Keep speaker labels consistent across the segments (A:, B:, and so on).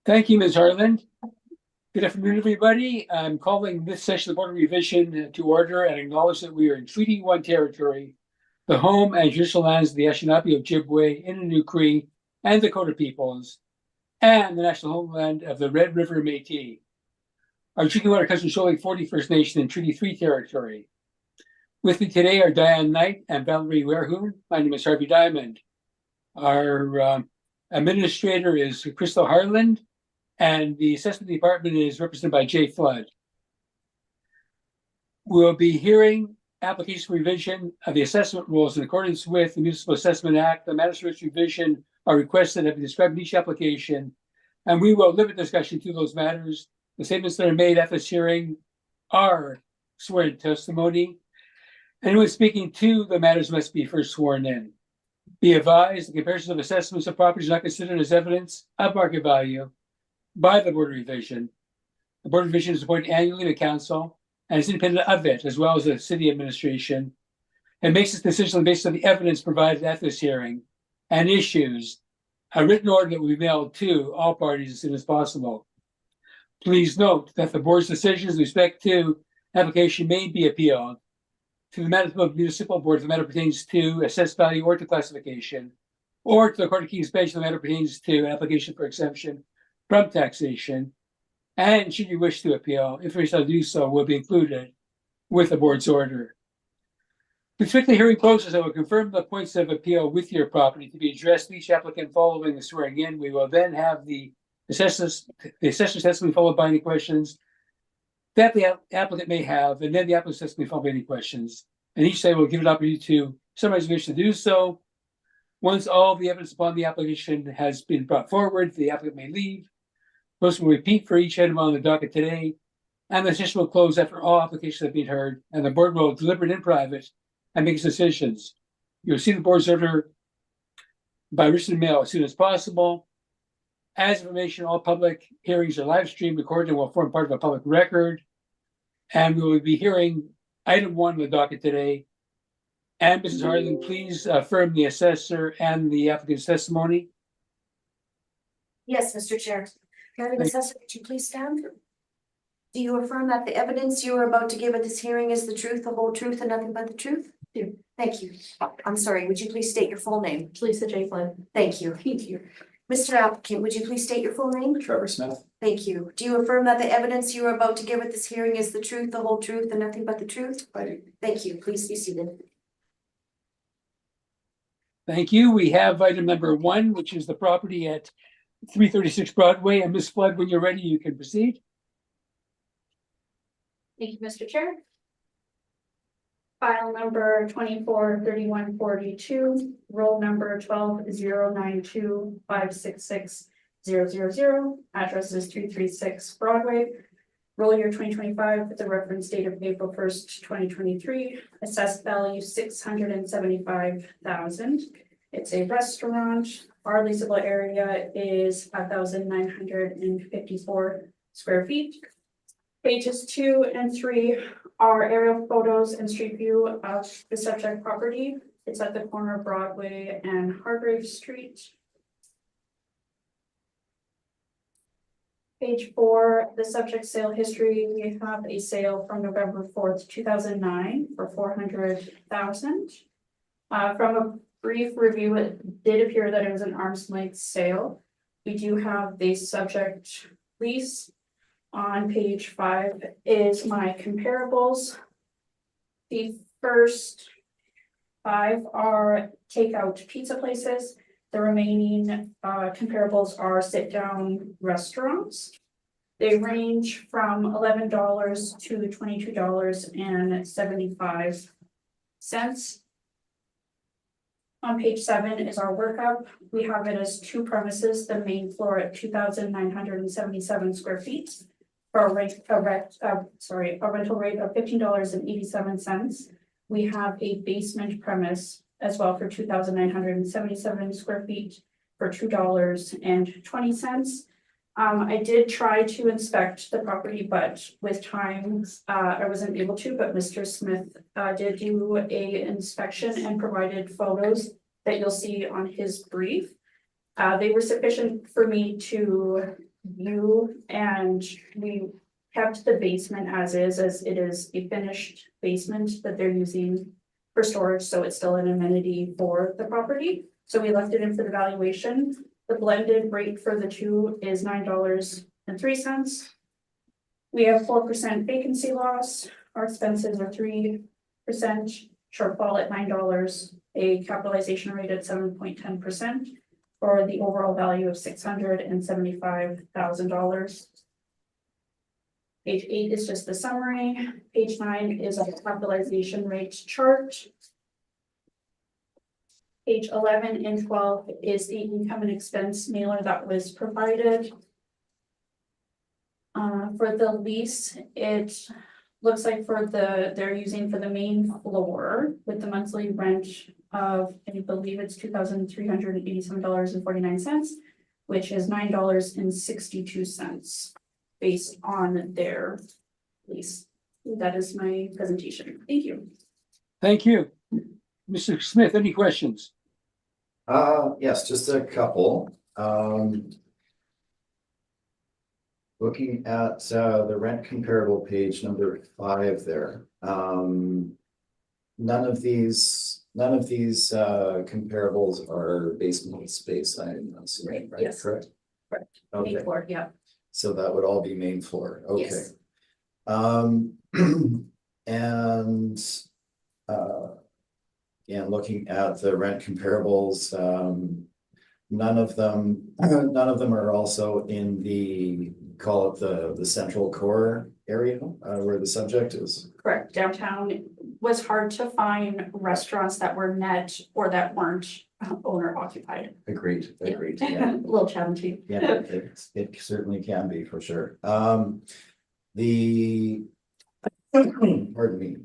A: Thank you, Ms. Harland. Good afternoon, everybody. I'm calling this session of the Board of Revision to order and acknowledge that we are in Treaty 1 territory, the home and traditional lands of the Anishinaabe, Ojibwe, Innu Cree, and Dakota peoples, and the national homeland of the Red River Métis. Our Treaty 1 cousin Shoal 40 First Nation in Treaty 3 territory. With me today are Diane Knight and Valerie Werhoon. My name is Harvey Diamond. Our administrator is Crystal Harland, and the assessment department is represented by Jay Flood. We'll be hearing application for revision of the assessment rules in accordance with the Municipal Assessment Act. The matters revision are requested have been described in each application, and we will limit discussion to those matters. The statements that are made at this hearing are sworn testimony. Anyone speaking to the matters must be first sworn in. Be advised, the comparison of assessments of properties not considered as evidence of market value by the Board of Revision. The Board of Revision is appointed annually to council and is independent of it, as well as the city administration, and makes its decision based on the evidence provided at this hearing and issues a written order that will be mailed to all parties as soon as possible. Please note that the board's decisions with respect to application may be appealed to the Manitoba Municipal Board if the matter pertains to assessed value or to classification, or to the Court of King's Bench if the matter pertains to an application for exemption from taxation. And should you wish to appeal, information to do so will be included with the board's order. With respect to the hearing process, I will confirm the points of appeal with your property to be addressed to each applicant following the swearing in. We will then have the assessor's testimony followed by any questions that the applicant may have, and then the applicant's testimony followed by any questions. And each side will give an opportunity to summarize the wish to do so. Once all the evidence upon the application has been brought forward, the applicant may leave. Most will repeat for each item on the docket today, and the session will close after all applications have been heard, and the board will deliberate in private and make decisions. You'll see the board's order by written mail as soon as possible. As information, all public hearings are live streamed, recorded, and will form part of a public record. And we will be hearing item 1 on the docket today. And Mrs. Harlan, please affirm the assessor and the applicant's testimony.
B: Yes, Mr. Chair. Madam Assessor, would you please stand? Do you affirm that the evidence you are about to give at this hearing is the truth, the whole truth, and nothing but the truth?
C: Do.
B: Thank you. I'm sorry, would you please state your full name?
C: Lisa J. Flynn.
B: Thank you.
C: Thank you.
B: Mr. Applicant, would you please state your full name?
D: Trevor Smith.
B: Thank you. Do you affirm that the evidence you are about to give at this hearing is the truth, the whole truth, and nothing but the truth?
D: I do.
B: Thank you. Please be seated.
A: Thank you. We have item number 1, which is the property at 336 Broadway. And Ms. Flood, when you're ready, you can proceed.
C: Thank you, Mr. Chair. File number 243142, roll number 120925660000. Address is 336 Broadway. Roll year 2025 with the reference date of April 1st, 2023. Assessed value $675,000. It's a restaurant. Our leasable area is 5,954 square feet. Pages 2 and 3 are aerial photos and street view of the subject property. It's at the corner of Broadway and Hargrave Street. Page 4, the subject sale history. We have a sale from November 4th, 2009 for $400,000. From a brief review, it did appear that it was an arm's length sale. We do have the subject lease. On page 5 is my comparables. The first 5 are takeout pizza places. The remaining comparables are sit-down restaurants. They range from $11 to $22.75. On page 7 is our workup. We have it as 2 premises, the main floor at 2,977 square feet. For a rental rate of $15.87. We have a basement premise as well for 2,977 square feet for $2.20. I did try to inspect the property, but with time I wasn't able to, but Mr. Smith did do a inspection and provided photos that you'll see on his brief. They were sufficient for me to view, and we kept the basement as it is a finished basement that they're using for storage, so it's still an amenity for the property. So we left it in for the valuation. The blended rate for the two is $9.03. We have 4% vacancy loss. Our expenses are 3%, shortfall at $9, a capitalization rate at 7.10%, for the overall value of $675,000. Page 8 is just the summary. Page 9 is a capitalization rate chart. Page 11 and 12 is the income and expense mailer that was provided. For the lease, it looks like they're using for the main floor with the monthly rent of, I believe it's $2,387.49, which is $9.62 based on their lease. That is my presentation. Thank you.
A: Thank you. Mr. Smith, any questions?
D: Yes, just a couple. Looking at the rent comparable page number 5 there. None of these comparables are basement space, I'm assuming, right?
C: Yes.
D: Correct?
C: Correct.
D: Okay,
C: Main floor, yeah.
D: so that would all be main floor, okay.
C: Yes.
D: And yeah, looking at the rent comparables, none of them are also in the, call it the central core area, where the subject is.
C: Correct. Downtown was hard to find restaurants that were net or that weren't owner occupied.
D: Agreed,
C: Yeah.
D: yeah.
C: A little challenging.
D: Yeah, it certainly can be for sure. Pardon me.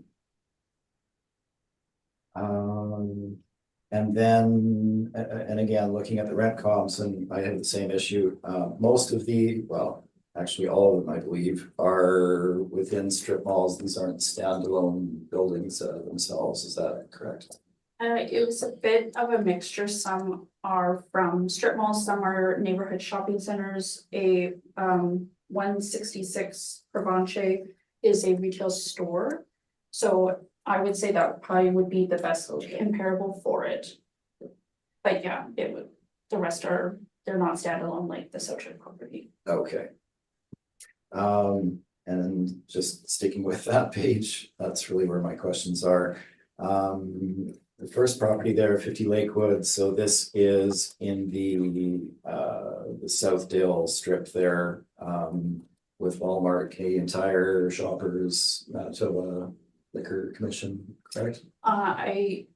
D: And then, and again, looking at the rent comps, and I have the same issue, most of well, actually all of them, I believe, are within strip malls. These aren't standalone buildings themselves, is that correct?
C: It was a bit of a mixture. Some are from strip malls, some are neighborhood shopping centers. A 166 Provenche is a retail store. So I would say that probably would be the best comparable for it. But yeah, the rest they're not standalone like the social property.
D: Okay. And just sticking with that page, that's really where my questions are. The first property there, 50 Lakewood, so this is in the Southdale strip there, with Walmart, Canadian Tire, Shoppers, Manitoba Liquor Commission, correct?
C: I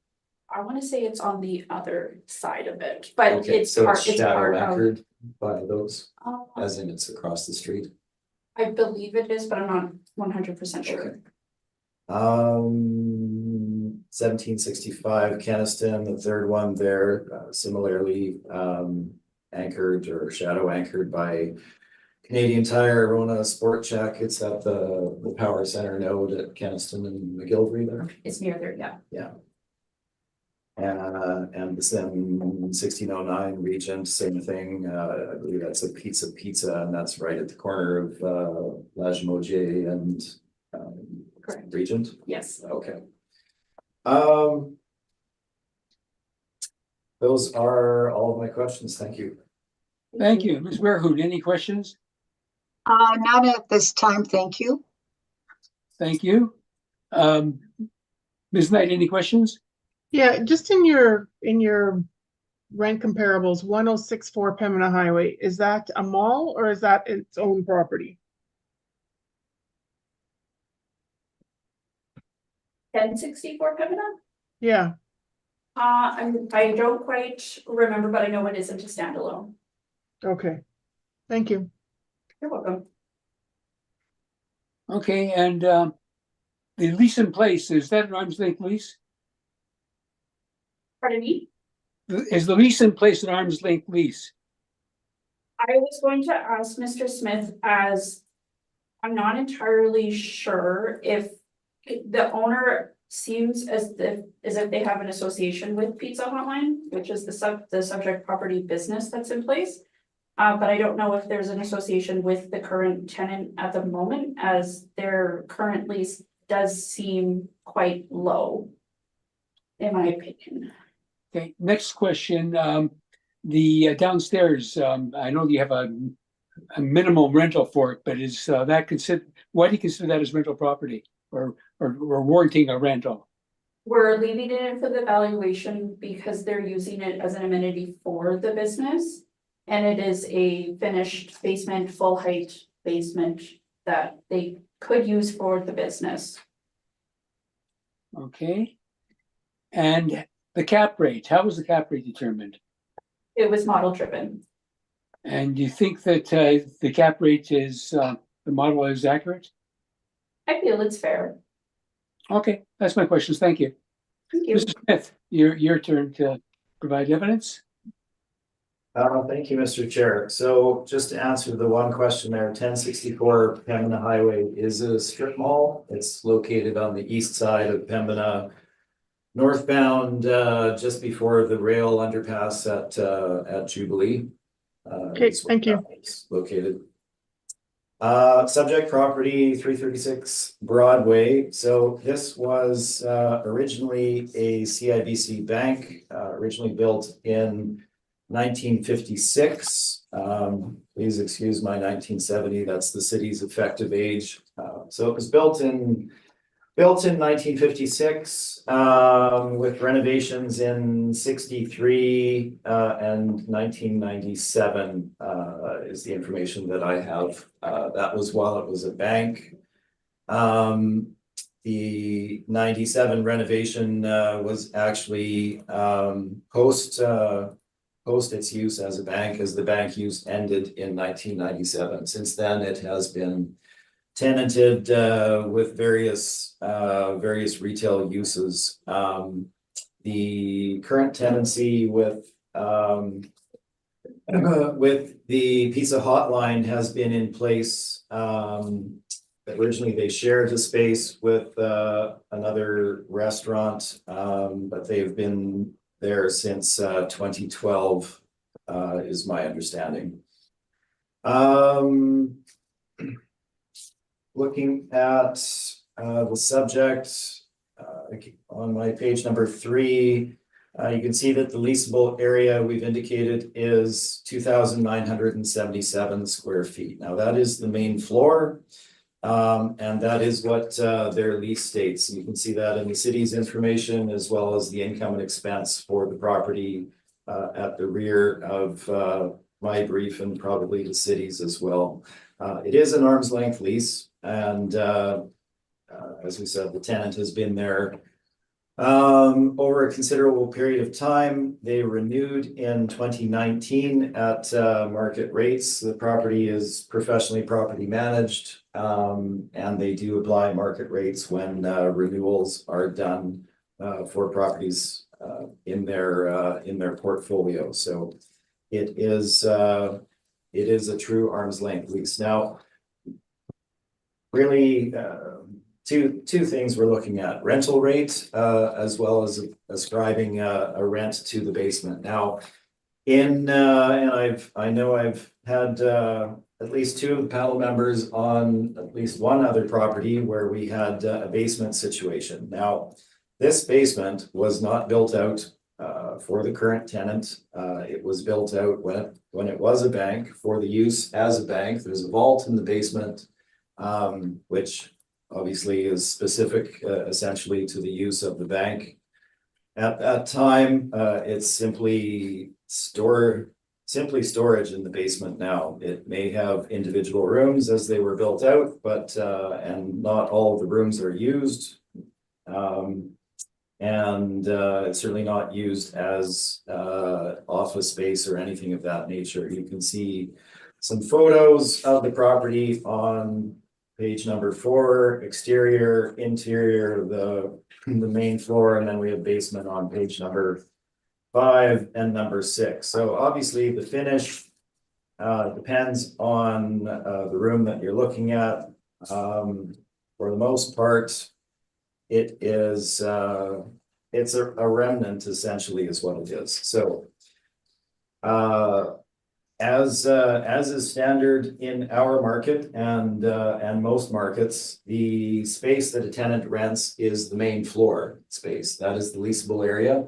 C: want to say it's on the other side of it, but
D: Okay,
C: it's
D: so
C: part,
D: it's
C: it's
D: shadow
C: part of.
D: anchored by those,
C: uh,
D: as in it's across the street.
C: I believe it is, but I'm not 100% sure.
D: Okay. 1765 Keniston, the third one there, similarly anchored or shadow anchored by Canadian Tire, Rona Sport Check. It's at the power center node at Keniston and McGillivray there.
C: It's near there, yeah.
D: Yeah. And then 1609 Regent, same thing. I believe that's a pizza, and that's right at the corner of La Jamoje and
C: Correct.
D: Regent.
C: Yes.
D: Okay. Those are all of my questions. Thank you.
A: Thank you. Ms. Warehood, any questions?
E: Not at this time, thank you.
A: Thank you. Ms. Knight, any questions?
F: Yeah, just in your rent comparables, 1064 Pembina Highway, is that a mall or is that its own property?
C: 1064 Pembina?
F: Yeah,
C: I don't quite remember, but I know it isn't a standalone.
F: okay. Thank you.
C: You're welcome.
A: Okay, and the lease in place, is that an arm's length lease?
C: Pardon me?
A: Is the lease in place an arm's length lease?
C: I was going to ask Mr. Smith, as I'm not entirely sure if the owner seems as if they have an association with Pizza Hotline, which is the subject property business that's in place. But I don't know if there's an association with the current tenant at the moment, as their current lease does seem quite low, in my opinion.
A: Okay, next question, the downstairs, I know you have a minimum rental for it, but is that considered, why do you consider that as rental property or warranting a rental?
C: We're leaving it in for the valuation because they're using it as an amenity for the business. And it is a finished basement, full height basement that they could use for the business.
A: Okay. And the cap rate, how was the cap rate determined?
C: It was model driven.
A: And do you think that the cap rate is, the model is accurate?
C: I feel it's fair.
A: Okay, that's my questions. Thank you.
C: Thank you.
A: Mr. Smith, your turn to provide evidence.
D: Thank you, Mr. Chair. So just to answer the one question there, 1064 Pembina Highway is a strip mall. It's located on the east side of Pembina, northbound, just before the rail underpass at Jubilee.
F: Okay,
D: is where
F: thank you.
D: that is located. Subject property 336 Broadway. So this was originally a CIBC bank, originally built in 1956. Please excuse my 1970. That's the city's effective age. So it was built in 1956 with renovations in 63 and 1997 is the information that I have. That was while it was a bank. The 97 renovation was actually post its use as a bank, as the bank use ended in 1997. Since then, it has been tenanted with various retail uses. The current tenancy with the Pizza Hotline has been in place. Originally, they shared the space with another restaurant, but they've been there since 2012, is my understanding. Looking at the subject on my page number 3, you can see that the leasable area we've indicated is 2,977 square feet. Now that is the main floor. And that is what their lease states. You can see that in the city's information, as well as the income and expense for the property at the rear of my brief, and probably the city's as well. It is an arm's length lease, and as we said, the tenant has been there over a considerable period of time. They renewed in 2019 at market rates. The property is professionally property managed, and they do apply market rates when renewals are done for properties in their portfolio. So it is a true arm's length lease. Now, really, two things we're looking at: rental rate, as well as ascribing a rent to the basement. Now, and I know I've had at least 2 of the panel members on at least one other property where we had a basement situation. Now, this basement was not built out for the current tenant. It was built out when it was a bank, for the use as a bank. There's a vault in the basement, which obviously is specific essentially to the use of the bank. At that time, it's simply storage in the basement now. It may have individual rooms as they were built out, but and not all of the rooms are used. And it's certainly not used as office space or anything of that nature. You can see some photos of the property on page number 4, exterior, interior, the main floor, and then we have basement on page number 5 and number 6. So obviously the finish depends on the room that you're looking at. For the most part, it is, it's a remnant essentially is what it is, so. As is standard in our market and most markets, the space that a tenant rents is the main floor space. That is the leasable area.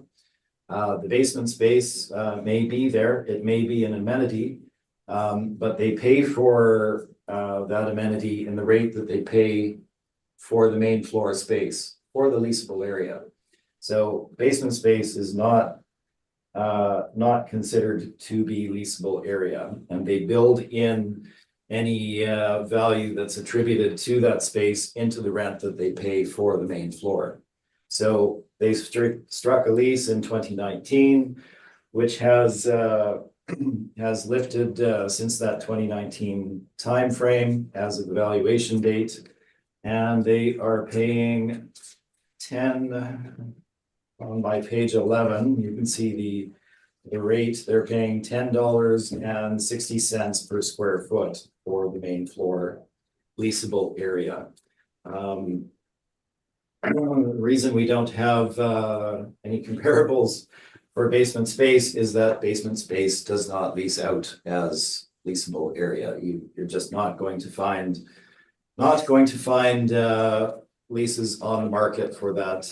D: The basement space may be there, it may be an amenity, but they pay for that amenity in the rate that they pay for the main floor space for the leasable area. So basement space is not considered to be leasable area, and they build in any value that's attributed to that space into the rent that they pay for the main floor. So they struck a lease in 2019, which has has lifted since that 2019 timeframe as of the valuation date, and they are paying 10. On my page 11, you can see the rate. They're paying $10.60 per square foot for the main floor leasable area. The reason we don't have any comparables for basement space is that basement space does not lease out as leasable area. You're just not going to find leases on the market for that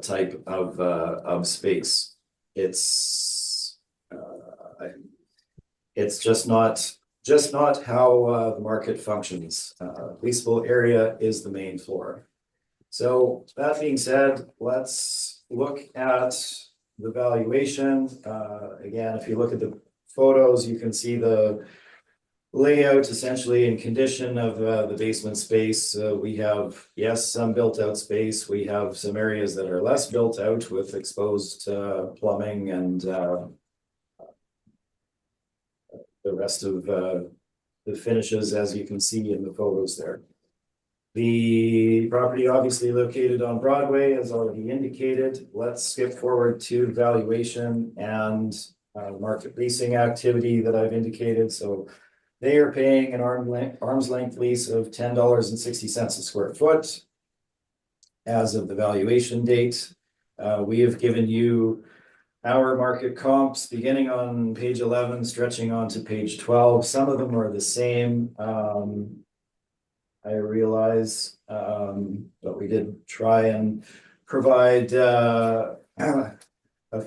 D: type of space. It's just not how the market functions. Leasable area is the main floor. So that being said, let's look at the valuation. Again, if you look at the photos, you can see the layout essentially and condition of the basement space. We have, yes, some built out space. We have some areas that are less built out with exposed plumbing and the rest of the finishes, as you can see in the photos there. The property obviously located on Broadway, as already indicated. Let's skip forward to valuation and market leasing activity that I've indicated. So they are paying an arm's length lease of $10.60 a square foot as of the valuation date. We have given you our market comps beginning on page 11, stretching on to page 12. Some of them are the same. I realize, but we did try and provide a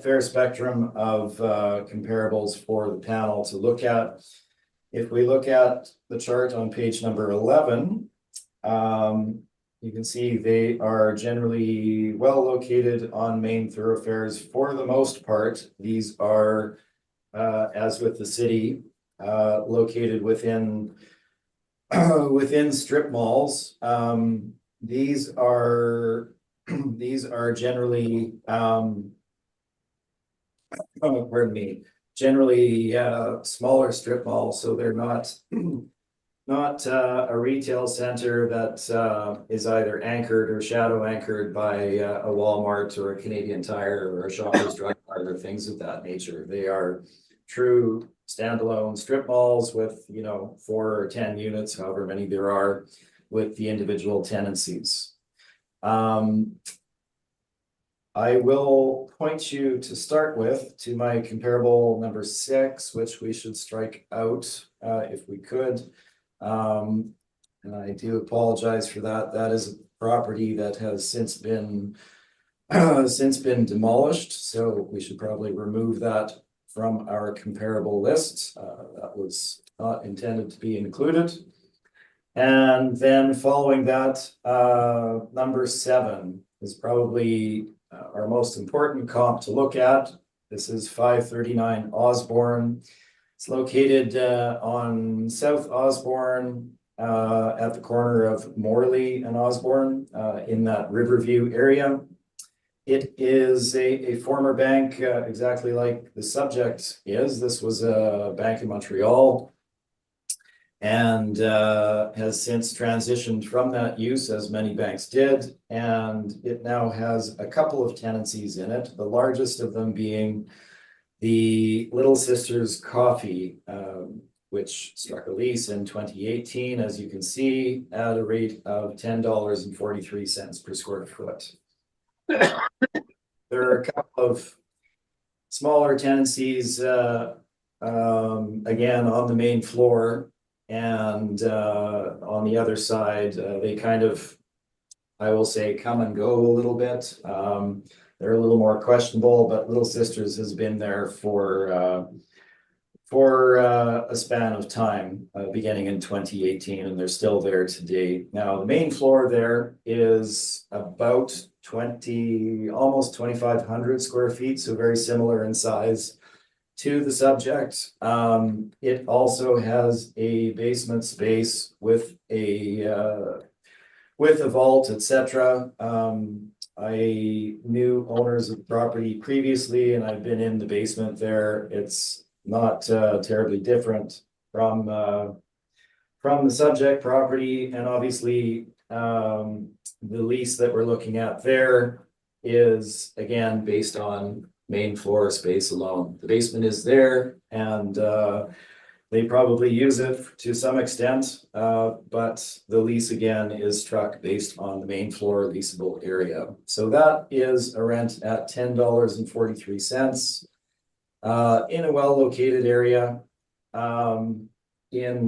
D: fair spectrum of comparables for the panel to look at. If we look at the chart on page number 11, you can see they are generally well located on main thoroughfares for the most part. These are, as with the city, located within strip malls. These are generally, generally smaller strip malls, so they're not a retail center that is either anchored or shadow anchored by a Walmart or a Canadian Tire or a Shoppers Drug Mart or things of that nature. They are true standalone strip malls with 4 or 10 units, however many there are, with the individual tenancies. I will point you to start with to my comparable number 6, which we should strike out if we could. And I do apologize for that. That is a property that has since been demolished, so we should probably remove that from our comparable list. That was not intended to be included. And then following that, number 7 is probably our most important comp to look at. This is 539 Osborne. It's located on South Osborne at the corner of Morley and Osborne in that Riverview area. It is a former bank, exactly like the subject is. This was a bank in Montreal and has since transitioned from that use, as many banks did. And it now has a couple of tenancies in it, the largest of them being the Little Sisters Coffee, which which struck a lease in 2018, as you can see, at a rate of $10.43 per square foot. There are a couple of smaller tenancies, again, on the main floor, and on the other side, they kind of, I will say, come and go a little bit. They're a little more questionable, but Little Sisters has been there for a span of time, beginning in 2018, and they're still there today. Now, the main floor there is about almost 2,500 square feet, so very similar in size to the subject. It also has a basement space with a vault, etc. I knew owners of the property previously, and I've been in the basement there. It's not terribly different from the subject property, and obviously the lease that we're looking at there is again based on main floor space alone. The basement is there, and they probably use it to some extent, but the lease again is struck based on the main floor leasable area. So that is a rent at $10.43 in a well-located area, in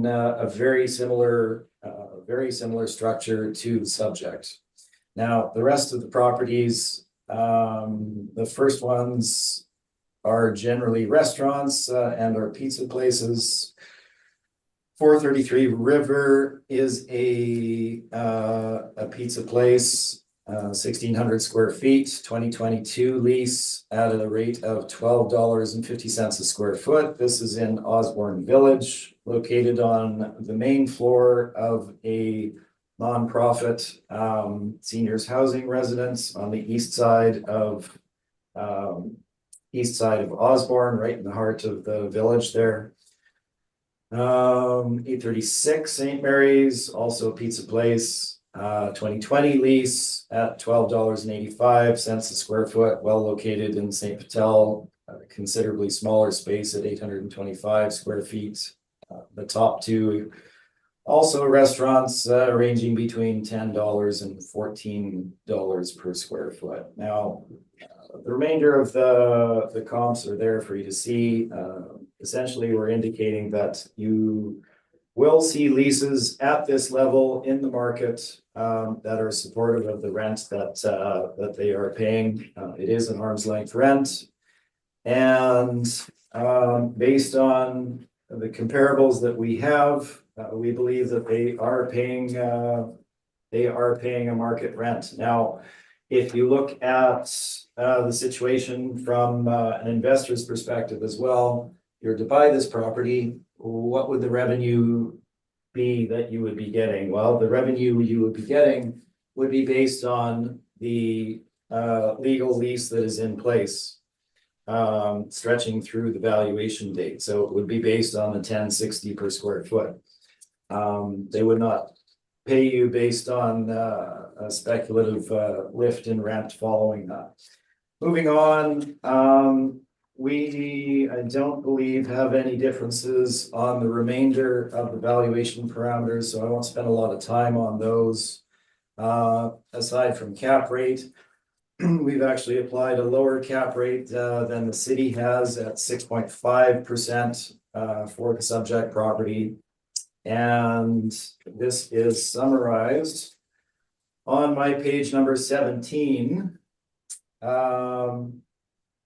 D: a very similar structure to the subject. Now, the rest of the properties, the first ones are generally restaurants and or pizza places. 433 River is a pizza place, 1,600 square feet, 2022 lease at a rate of $12.50 a square foot. This is in Osborne Village, located on the main floor of a nonprofit seniors housing residence on the east side of Osborne, right in the heart of the village there. 836 St. Mary's, also a pizza place, 2020 lease at $12.85 a square foot, well located in St. Patel, considerably smaller space at 825 square feet. The top two also restaurants ranging between $10 and $14 per square foot. Now, the remainder of the comps are there for you to see. Essentially, we're indicating that you will see leases at this level in the market that are supportive of the rent that they are paying. It is an arm's length rent, and based on the comparables that we have, we believe that they are paying a market rent. Now, if you look at the situation from an investor's perspective as well, you're to buy this property, what would the revenue be that you would be getting? Well, the revenue you would be getting would be based on the legal lease that is in place, stretching through the valuation date. So it would be based on the 1060 per square foot. They would not pay you based on a speculative lift in rent following that. Moving on, I don't believe have any differences on the remainder of the valuation parameters, so I won't spend a lot of time on those. Aside from cap rate, we've actually applied a lower cap rate than the city has at 6.5% for the subject property. And this is summarized on my page number 17.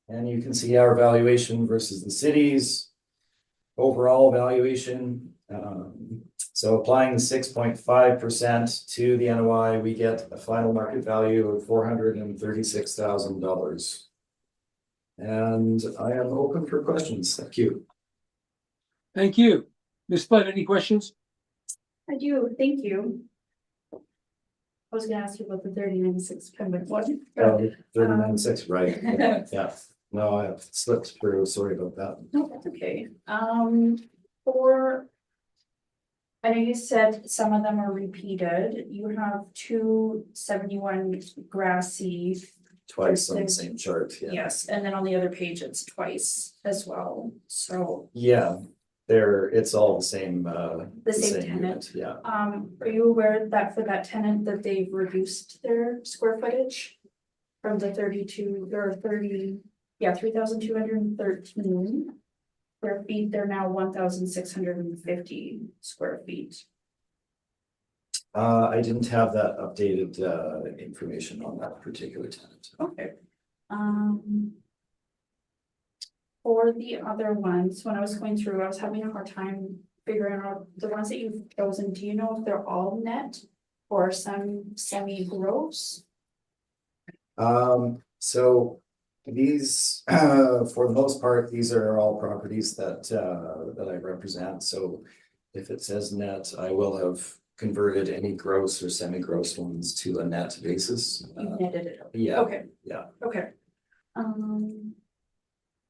D: And you can see our valuation versus the city's overall valuation. So applying the 6.5% to the NOI, we get a final market value of $436,000. And I am open for questions. Thank you.
A: Thank you. Ms. Flood, any questions?
C: I do, thank you. I was gonna ask you about the 39.6 Pembroke one.
D: 39.6, right? Yeah. No, I have slipped through. Sorry about that.
C: No, that's okay. I know you said some of them are repeated. You have 271 Grassy.
D: Twice on the same chart. Yeah.
C: Yes, and then on the other page, it's twice as well, so.
D: Yeah. it's all the same,
C: The same tenant.
D: unit, yeah.
C: Are you aware that for that tenant that they've reduced their square footage? From the 32 or 30, yeah, 3,213 square feet, they're now 1,650 square feet.
D: I didn't have that updated, information on that particular tenant.
C: Okay. For the other ones, when I was going through, I was having a hard time figuring out the ones that you've chosen. Do you know if they're all net or some semi-gross?
D: So these, for the most part, these are all properties that I represent, so if it says net, I will have converted any gross or semi-gross ones to a net basis.
C: You netted it out.
D: Yeah,
C: Okay,
D: yeah.
C: okay.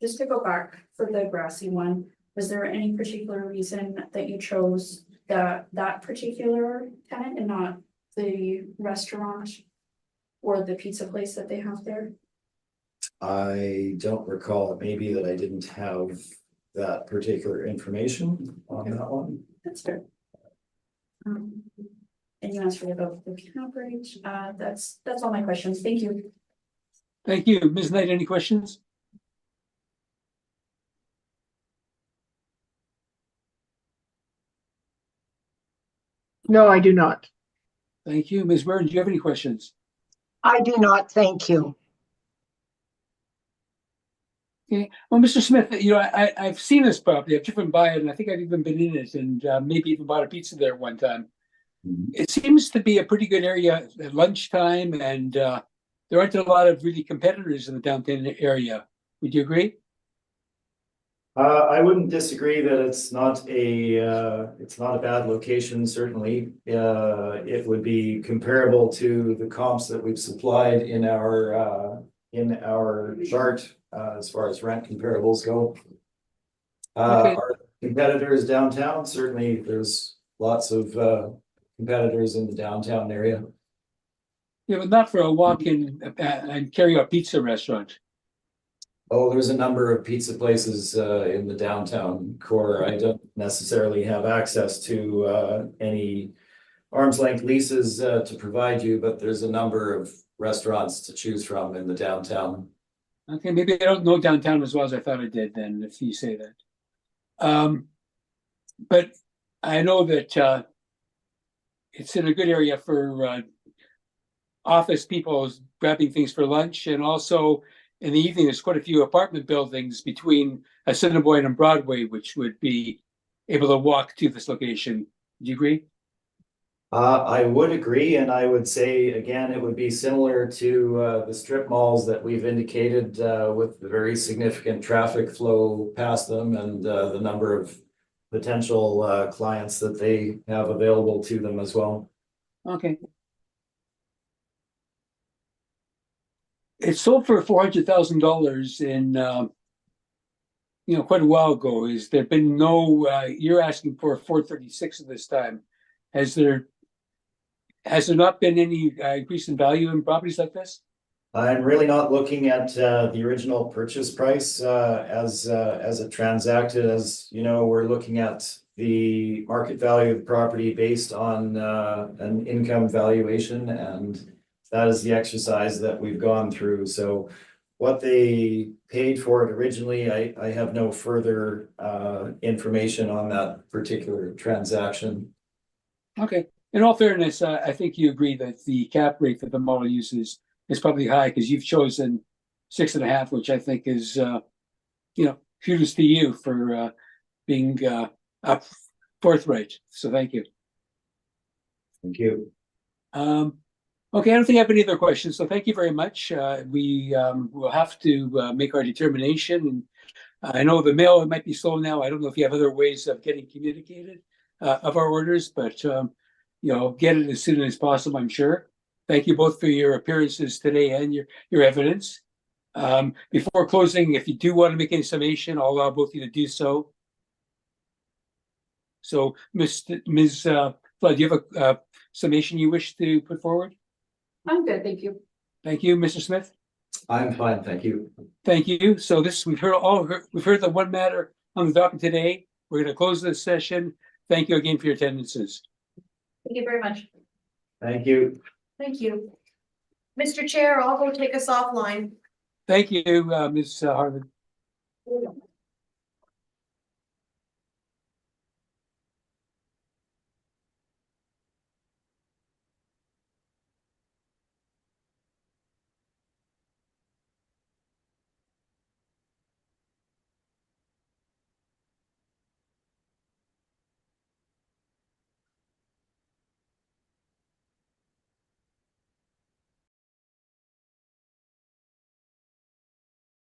C: Just to go back for the grassy one, was there any particular reason that you chose that particular tenant and not the restaurant or the pizza place that they have there?
D: I don't recall. It may be that I didn't have that particular information on that one.
C: That's fair. And you answered about the cap rate. That's all my questions. Thank you.
A: Thank you. Ms. Knight, any questions?
F: No, I do not.
A: Thank you. Ms. Byrne, do you have any questions?
E: I do not, thank you.
A: Okay, well, Mr. Smith, I've seen this property, I've driven by it, and I think I've even been in it and maybe even bought a pizza there one time. It seems to be a pretty good area at lunchtime, and there aren't a lot of really competitors in the downtown area. Would you agree?
D: I wouldn't disagree that it's not a bad location, certainly. It would be comparable to the comps that we've supplied in our chart, as far as rent comparables go.
A: Okay.
D: Our competitors downtown, certainly there's lots of competitors in the downtown area.
A: Yeah, but not for a walk-in and carry-out pizza restaurant.
D: Oh, there's a number of pizza places in the downtown core. I don't necessarily have access to any arm's length leases to provide you, but there's a number of restaurants to choose from in the downtown.
A: Okay, maybe I don't know downtown as well as I thought I did then, if you say that. But I know that it's in a good area for office people grabbing things for lunch, and also in the evening, there's quite a few apartment buildings between Assiniboine and Broadway, which would be able to walk to this location. Do you agree?
D: I would agree, and I would say, again, it would be similar to the strip malls that we've indicated with the very significant traffic flow past them and the number of potential clients that they have available to them as well.
A: Okay. It sold for $400,000 in, quite a while ago. Is there been no? You're asking for 436 at this time. Has there not been any increase in value in properties like this?
D: I'm really not looking at the original purchase price as it transacted. As you know, we're looking at the market value of the property based on an income valuation, and that is the exercise that we've gone through. So what they paid for it originally, I have no further information on that particular transaction.
A: Okay. In all fairness, I think you agree that the cap rate that the model uses is probably high because you've chosen 6.5, which I think is, kudos to you for being forthright. So thank you.
D: Thank you.
A: Okay, I don't think I have any other questions, so thank you very much. We will have to make our determination. And I know the mail might be slow now. I don't know if you have other ways of getting communicated of our orders, but get it as soon as possible, I'm sure. Thank you both for your appearances today and your evidence. Before closing, if you do want to make any summation, I'll allow both of you to do so. So, Ms. Flood, do you have a summation you wish to put forward?
C: I'm good, thank you.
A: Thank you, Mr. Smith.
D: I'm fine, thank you.
A: Thank you. So we've heard the one matter on the docket today, We're gonna close this session. Thank you again for your attendances.
C: Thank you very much.
D: Thank you.
B: Thank you. Mr. Chair, I'll go take us offline.
A: Thank you, Ms. Harvard.